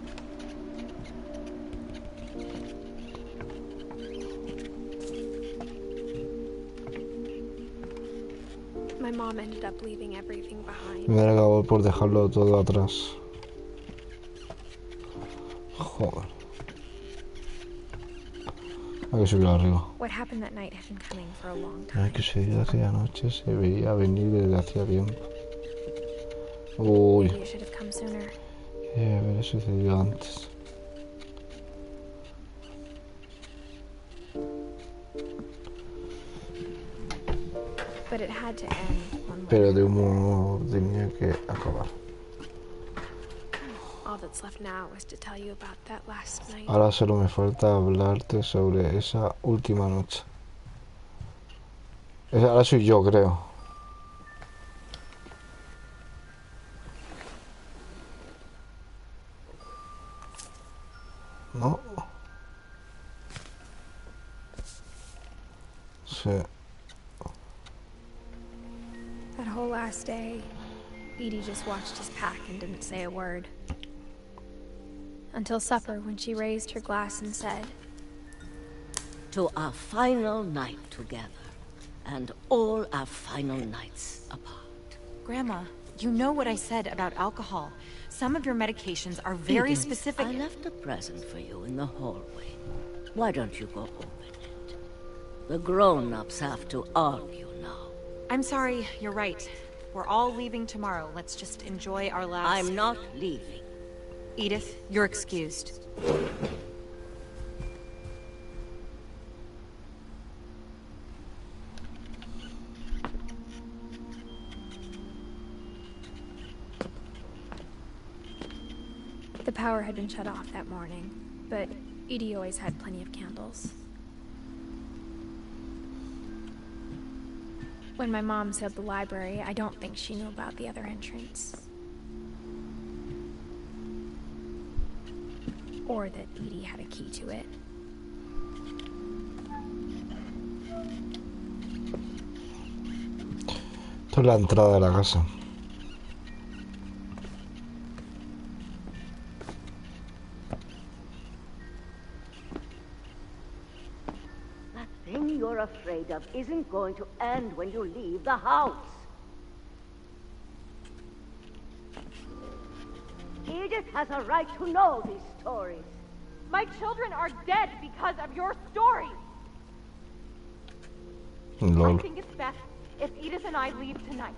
My mom ended up leaving everything behind. Me acabó por dejarlo todo atrás. Joder. Hay que subir arriba. What happened that night had been coming for a long time. Ay, que se veía aquella noche, se veía venir desde hacía tiempo. Uy, You should have come sooner. debe haber sucedido antes. But it had to end one way. Pero de un modo tenía que acabar. All that's left now is to tell you about that last night. Ahora solo me falta hablarte sobre esa última noche. Ahora soy yo, creo. ¿No? Sí. That whole last day, Edie just watched us pack and didn't say a word. Until supper, when she raised her glass and said, "To our final night together, and all our final nights apart." Grandma, you know what I said about alcohol. Some of your medications are very Edith, specific. I left a present for you in the hallway. Why don't you go open it? The grown-ups have to argue now. I'm sorry, you're right. We're all leaving tomorrow. Let's just enjoy our last... I'm not leaving. Edith, you're excused. the power had been shut off that morning, but Edie always had plenty of candles. When my mom sealed the library, I don't think she knew about the other entrance. Or that Edie had a key to it. Esto es la entrada de la casa. That thing you're afraid of isn't going to end when you leave the house. Edith has a right to know these stories. My children are dead because of your story. Lol. I think it's best if Edith and I leave tonight.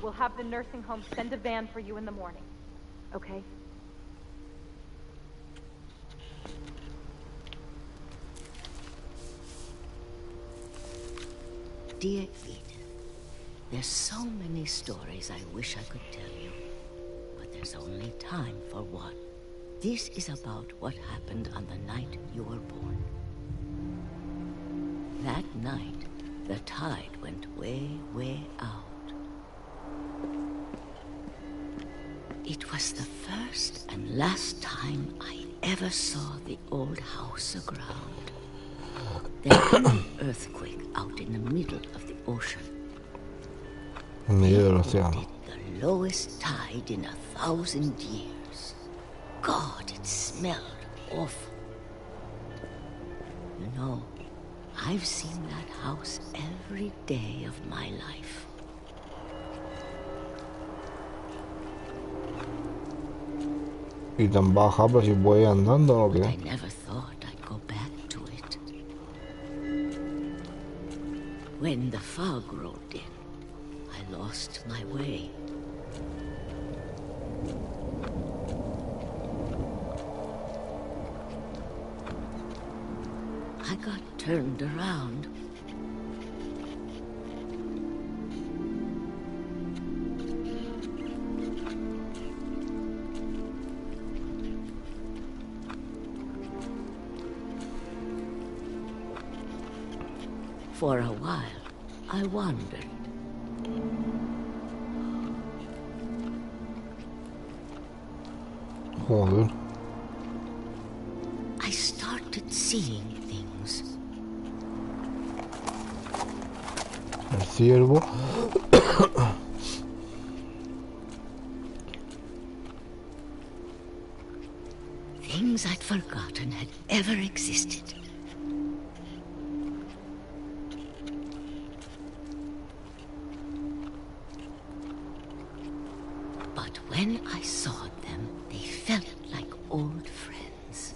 We'll have the nursing home send a van for you in the morning. Okay? Dear Edith, there's so many stories I wish I could tell you, but there's only time for one. This is about what happened on the night you were born. That night, the tide went way, way out. It was the first and last time I ever saw the old house aground. There came an earthquake out in the middle of the ocean. En medio del It océano. the lowest tide in 1,000 years. God, it smelled awful. You know, I've seen that house every day of my life. Y tan baja, pero si voy andando o I qué. never thought I'd go back to it. When the fog rolled in, I lost my way. I got turned around. For a while, I wandered. Joder. I started seeing things. El ciervo. Things I'd forgotten had ever existed. But when I saw them, they felt like old friends.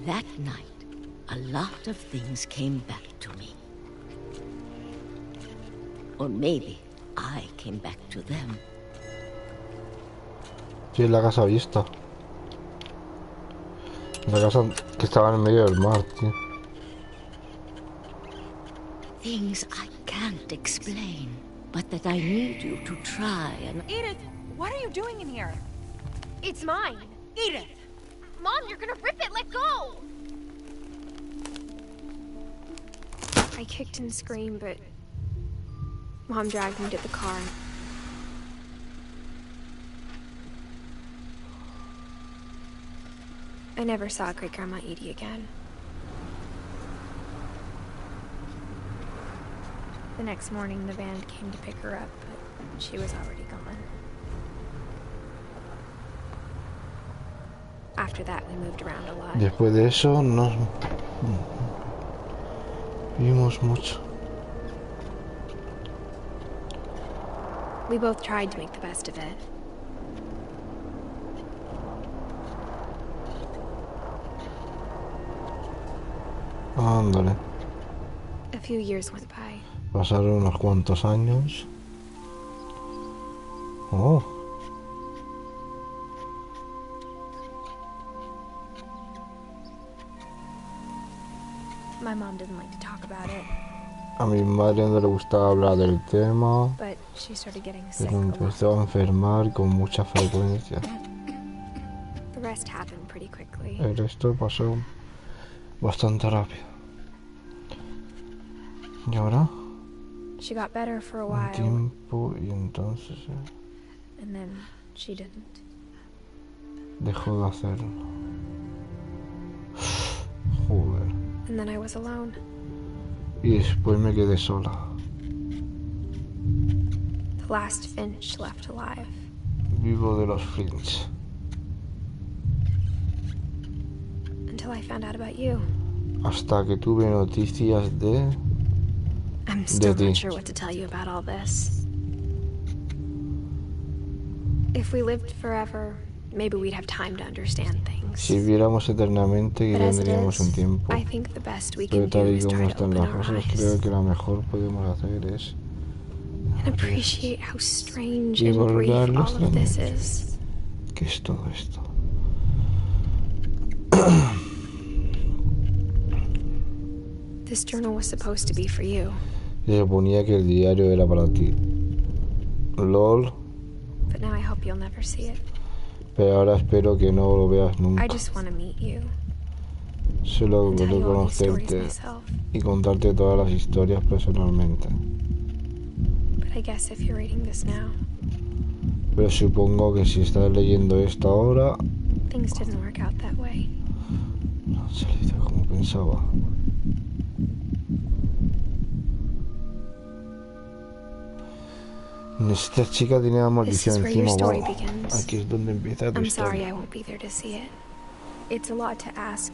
That night, a lot of things came back to me. Or maybe I came back to them. Sí, es la casa vista. La casa que estaba en medio del mar, tío. Things I can't explain, but that I need you to try and... Edith, what are you doing in here? It's mine. Edith! Mom, you're gonna rip it. Let go. I kicked and screamed, but Mom dragged me to the car. I never saw Great Grandma Edie again. The next morning, the band came to pick her up, but she was already gone. After that, we moved around a lot. Después de eso, nos vimos mucho. We both tried to make the best of it. Ándale. A few years went by. Pasaron unos cuantos años. Oh. My mom didn't like to talk about it, A mi madre no le gustaba hablar del tema, but she started getting sick pero a lot. empezó a enfermar con mucha frecuencia. The rest happened pretty quickly. El resto pasó bastante rápido. Y ahora, She got better for a un while, tiempo y entonces and then she didn't. dejó de hacerlo. Joder. And then I was alone. Y después me quedé sola. The last Finch left alive. Vivo de los Finch. Until I found out about you. Hasta que tuve noticias de... I'm still ti. not sure what to tell you about all this. If we lived forever, maybe we'd have time to understand things. Si viéramos eternamente, But quizá as it tendríamos un is, tiempo. I think the best we Pero can do tal y is como try to están open las our cosas, eyes creo que lo mejor podemos hacer es and appreciate how strange y and brief valorarlo all of this extrañamente. is. ¿Qué es todo esto? This journal was supposed to be for you, Se suponía que el diario era para ti. LOL, but now I hope you'll never see it. pero ahora espero que no lo veas I nunca. just want to meet you Solo and tell quiero you all these stories conocerte myself. y contarte todas las historias personalmente. But I guess if you're reading this now, Pero supongo que si estás leyendo esto ahora, things didn't work out that way. no han salido como pensaba. Esta chica tiene la This maldición is where your encima. story Wow. begins. Aquí es donde empieza tu I'm sorry historia. I won't be there to see it. It's a lot to ask,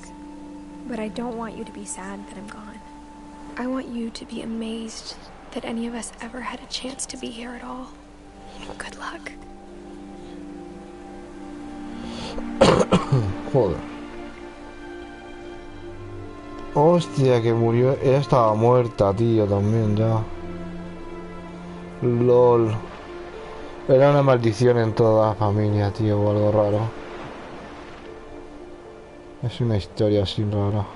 but I don't want you to be sad that I'm gone. I want you to be amazed that any of us ever had a chance to be here at all. Good luck. Joder. Hostia, que murió. Ella estaba muerta, tío, también ya. LOL. Era una maldición en toda la familia, tío, o algo raro. Es una historia así rara.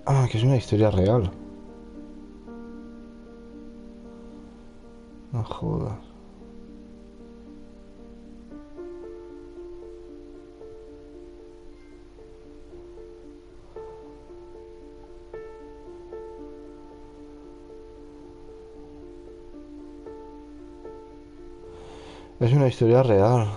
Ah, que es una historia real. No jodas. Es una historia real.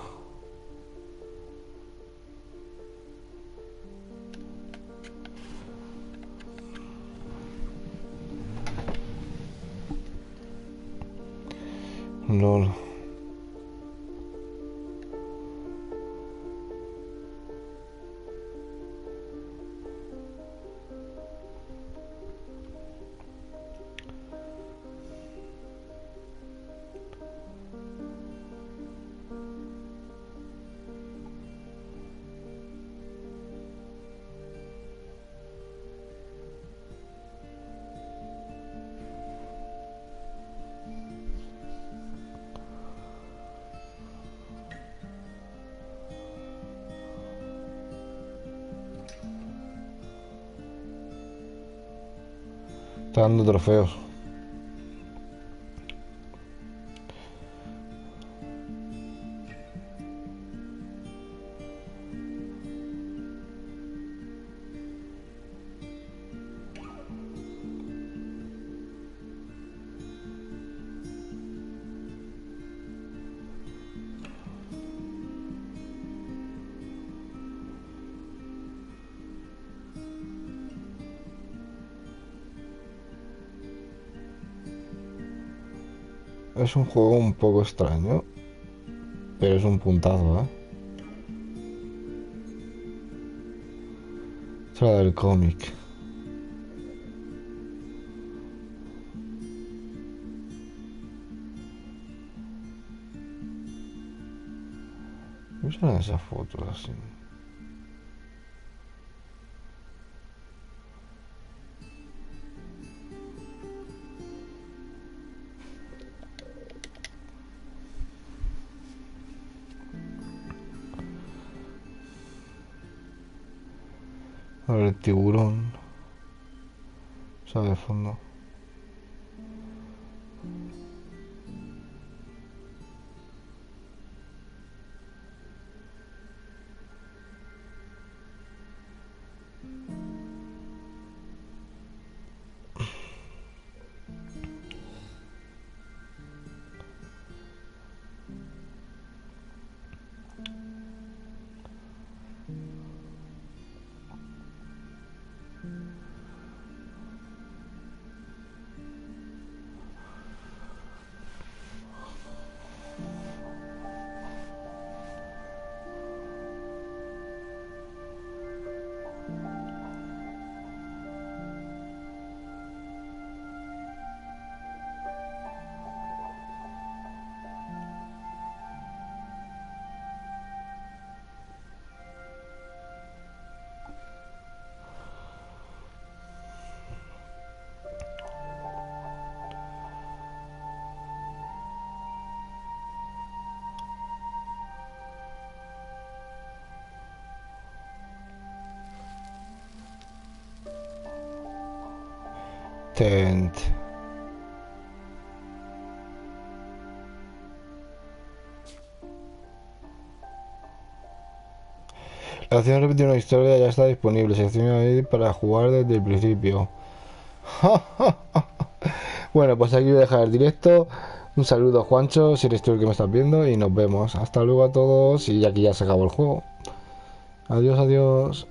LOL. Está dando trofeos. Es un juego un poco extraño, pero es un puntazo, ¿eh? Será del cómic. ¿Qué usan esas fotos así? A ver, el tiburón. Sale de fondo. Tent. La opción de repetir una historia ya está disponible. Selecciona ahí para jugar desde el principio. Bueno, pues aquí voy a dejar el directo. Un saludo, Juancho, si eres tú el que me estás viendo, y nos vemos. Hasta luego a todos, y aquí ya se acabó el juego. Adiós, adiós.